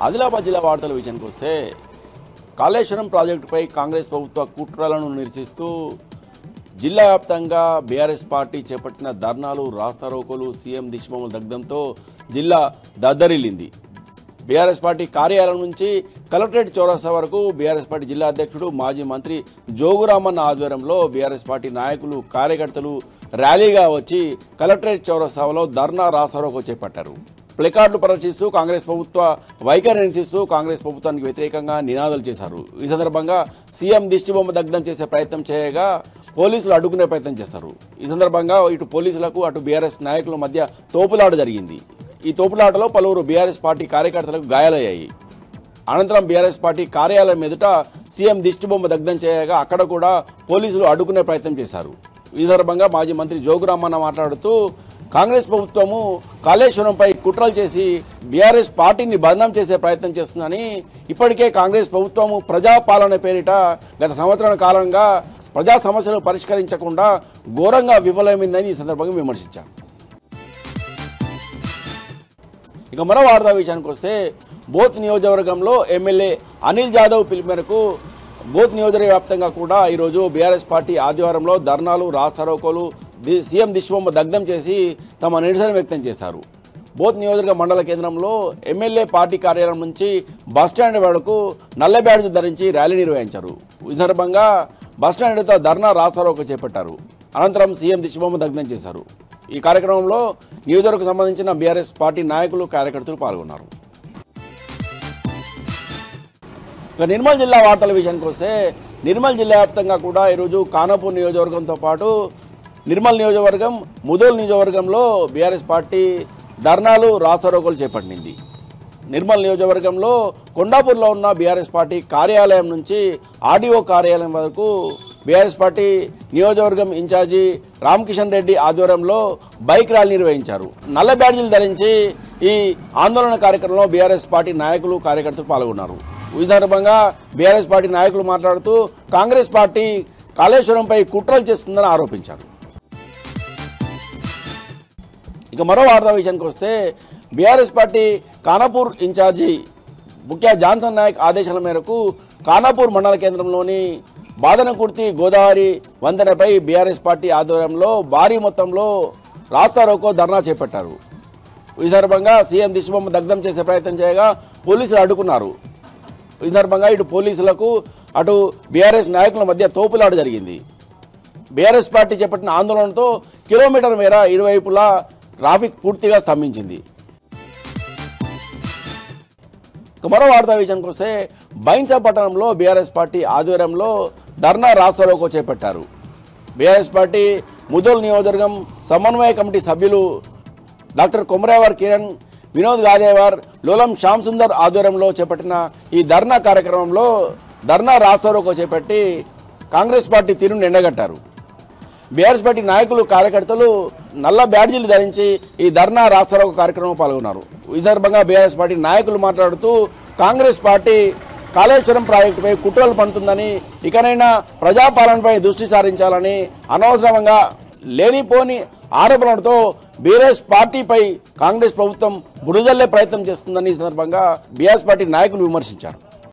ఆదిలాబాద్ జిల్లా వార్తల విషయానికి వస్తే కాళేశ్వరం ప్రాజెక్టుపై కాంగ్రెస్ ప్రభుత్వ కుట్రలను నిరసిస్తూ జిల్లా వ్యాప్తంగా బీఆర్ఎస్ పార్టీ చేపట్టిన ధర్నాలు రాస్తారోకోలు సీఎం దిష్టిబొమ్మల దగ్ధంతో జిల్లా దద్దరిల్లింది. బీఆర్ఎస్ పార్టీ కార్యాలయం నుంచి కలెక్టరేట్ చౌరస్తా వరకు బీఆర్ఎస్ పార్టీ జిల్లా అధ్యక్షుడు మాజీ మంత్రి జోగురామన్న ఆధ్వర్యంలో బీఆర్ఎస్ పార్టీ నాయకులు కార్యకర్తలు ర్యాలీగా వచ్చి కలెక్టరేట్ చౌరస్తాలో ధర్నా రాస్తారోకో చేపట్టారు. ప్లకార్డులు ప్రదర్శిస్తూ కాంగ్రెస్ ప్రభుత్వ వైఖరి నిరసిస్తూ కాంగ్రెస్ ప్రభుత్వానికి వ్యతిరేకంగా నినాదాలు చేశారు. ఈ సందర్భంగా సీఎం దిష్టిబొమ్మ దగ్ధం చేసే ప్రయత్నం చేయగా పోలీసులు అడ్డుకునే ప్రయత్నం చేశారు. ఈ సందర్భంగా ఇటు పోలీసులకు అటు బీఆర్ఎస్ నాయకుల మధ్య తోపులాట జరిగింది. ఈ తోపులాటలో పలువురు బీఆర్ఎస్ పార్టీ కార్యకర్తలకు గాయాలయ్యాయి. అనంతరం బీఆర్ఎస్ పార్టీ కార్యాలయం ఎదుట సీఎం దిష్టిబొమ్మ దగ్ధం చేయగా అక్కడ కూడా పోలీసులు అడ్డుకునే ప్రయత్నం చేశారు. ఈ సందర్భంగా మాజీ మంత్రి జోగురామన్న మాట్లాడుతూ కాంగ్రెస్ ప్రభుత్వము కాళేశ్వరంపై కుట్రలు చేసి బీఆర్ఎస్ పార్టీని బదనాం చేసే ప్రయత్నం చేస్తుందని, ఇప్పటికే కాంగ్రెస్ ప్రభుత్వము ప్రజాపాలన పేరిట గత సంవత్సరాల కాలంగా ప్రజా సమస్యలు పరిష్కరించకుండా ఘోరంగా విఫలమైందని ఈ సందర్భంగా విమర్శించారు. ఇక మరో వార్తా విషయానికి వస్తే బోత్ నియోజకవర్గంలో ఎమ్మెల్యే అనిల్ జాదవ్ పిలుపు మేరకు బోత్ నియోజకవర్గ వ్యాప్తంగా కూడా ఈరోజు బీఆర్ఎస్ పార్టీ ఆధ్వర్యంలో ధర్నాలు రాస్తారోకోలు సీఎం దిష్టిబొమ్మ దగ్ధం చేసి తమ నిరసన వ్యక్తం చేశారు. బోత్ నియోజకవర్గ మండల కేంద్రంలో ఎమ్మెల్యే పార్టీ కార్యాలయం నుంచి బస్టాండ్ వరకు నల్ల బ్యాడ్జ్ ధరించి ర్యాలీ నిర్వహించారు. ఈ సందర్భంగా బస్టాండ్ ఎదుట ధర్నా రాస్తారోకో చేపట్టారు. అనంతరం సీఎం దిష్టిబొమ్మ దగ్ధం చేశారు. ఈ కార్యక్రమంలో నియోజకవర్గకు సంబంధించిన బీఆర్ఎస్ పార్టీ నాయకులు కార్యకర్తలు పాల్గొన్నారు. ఇక నిర్మల్ జిల్లా వార్తల విషయానికి వస్తే నిర్మల్ జిల్లా వ్యాప్తంగా కూడా ఈరోజు ఖానాపూర్ నియోజకవర్గంతో పాటు నిర్మల్ నియోజకవర్గం ముదోల్ నియోజకవర్గంలో బీఆర్ఎస్ పార్టీ ధర్నాలు రాస్తారోకోలు చేపట్టింది. నిర్మల్ నియోజకవర్గంలో కొండాపూర్లో ఉన్న బీఆర్ఎస్ పార్టీ కార్యాలయం నుంచి ఆర్డీఓ కార్యాలయం వరకు బీఆర్ఎస్ పార్టీ నియోజకవర్గం ఇన్ఛార్జి రామకిషన్ రెడ్డి ఆధ్వర్యంలో బైక్ ర్యాలీ నిర్వహించారు. నల్ల బ్యాడ్జీలు ధరించి ఈ ఆందోళన కార్యక్రమంలో బీఆర్ఎస్ పార్టీ నాయకులు కార్యకర్తలు పాల్గొన్నారు. ఈ సందర్భంగా బీఆర్ఎస్ పార్టీ నాయకులు మాట్లాడుతూ కాంగ్రెస్ పార్టీ కాళేశ్వరంపై కుట్రలు చేస్తుందని ఆరోపించారు. ఇక మరో వార్తా విషయానికి వస్తే బీఆర్ఎస్ పార్టీ ఖానాపూర్ ఇన్ఛార్జి ముఖ్య జాన్సన్ నాయక్ ఆదేశాల మేరకు ఖానాపూర్ మండల కేంద్రంలోని బాదనకుర్తి గోదావరి వంతెనపై బీఆర్ఎస్ పార్టీ ఆధ్వర్యంలో భారీ మొత్తంలో రాస్తారోకో ధర్నా చేపట్టారు. ఈ సందర్భంగా సీఎం దిష్టిబొమ్మ దగ్ధం చేసే ప్రయత్నం చేయగా పోలీసులు అడ్డుకున్నారు. ఈ సందర్భంగా ఇటు పోలీసులకు అటు బీఆర్ఎస్ నాయకుల మధ్య తోపులాట జరిగింది. బీఆర్ఎస్ పార్టీ చేపట్టిన ఆందోళనతో కిలోమీటర్ మేర ఇరువైపులా ట్రాఫిక్ పూర్తిగా స్తంభించింది. మరో వార్తా విషయానికి వస్తే బైన్సా పట్టణంలో బీఆర్ఎస్ పార్టీ ఆధ్వర్యంలో ధర్నా రాస్తారోకో చేపట్టారు. బీఆర్ఎస్ పార్టీ ముదోల్ నియోజకవర్గం సమన్వయ కమిటీ సభ్యులు డాక్టర్ కొమరేవర్ కిరణ్, వినోద్ గాదేవార్, లోలం శ్యామ్ సుందర్ ఆధ్వర్యంలో చేపట్టిన ఈ ధర్నా కార్యక్రమంలో ధర్నా రాస్తారోకో చేపట్టి కాంగ్రెస్ పార్టీ తీరును ఎండగట్టారు. బీఆర్ఎస్ పార్టీ నాయకులు కార్యకర్తలు నల్ల బ్యాడ్జీలు ధరించి ఈ ధర్నా రాస్తారోకో కార్యక్రమంలో పాల్గొన్నారు. ఈ సందర్భంగా బీఆర్ఎస్ పార్టీ నాయకులు మాట్లాడుతూ కాంగ్రెస్ పార్టీ కాళేశ్వరం ప్రాజెక్టుపై కుట్రలు పడుతుందని, ఇకనైనా ప్రజాపాలనపై దృష్టి సారించాలని, అనవసరంగా లేనిపోని ఆరోపణలతో బీఆర్ఎస్ పార్టీపై కాంగ్రెస్ ప్రభుత్వం బురజల్లే ప్రయత్నం చేస్తుందని ఈ సందర్భంగా బీఆర్ఎస్ పార్టీ నాయకులు విమర్శించారు.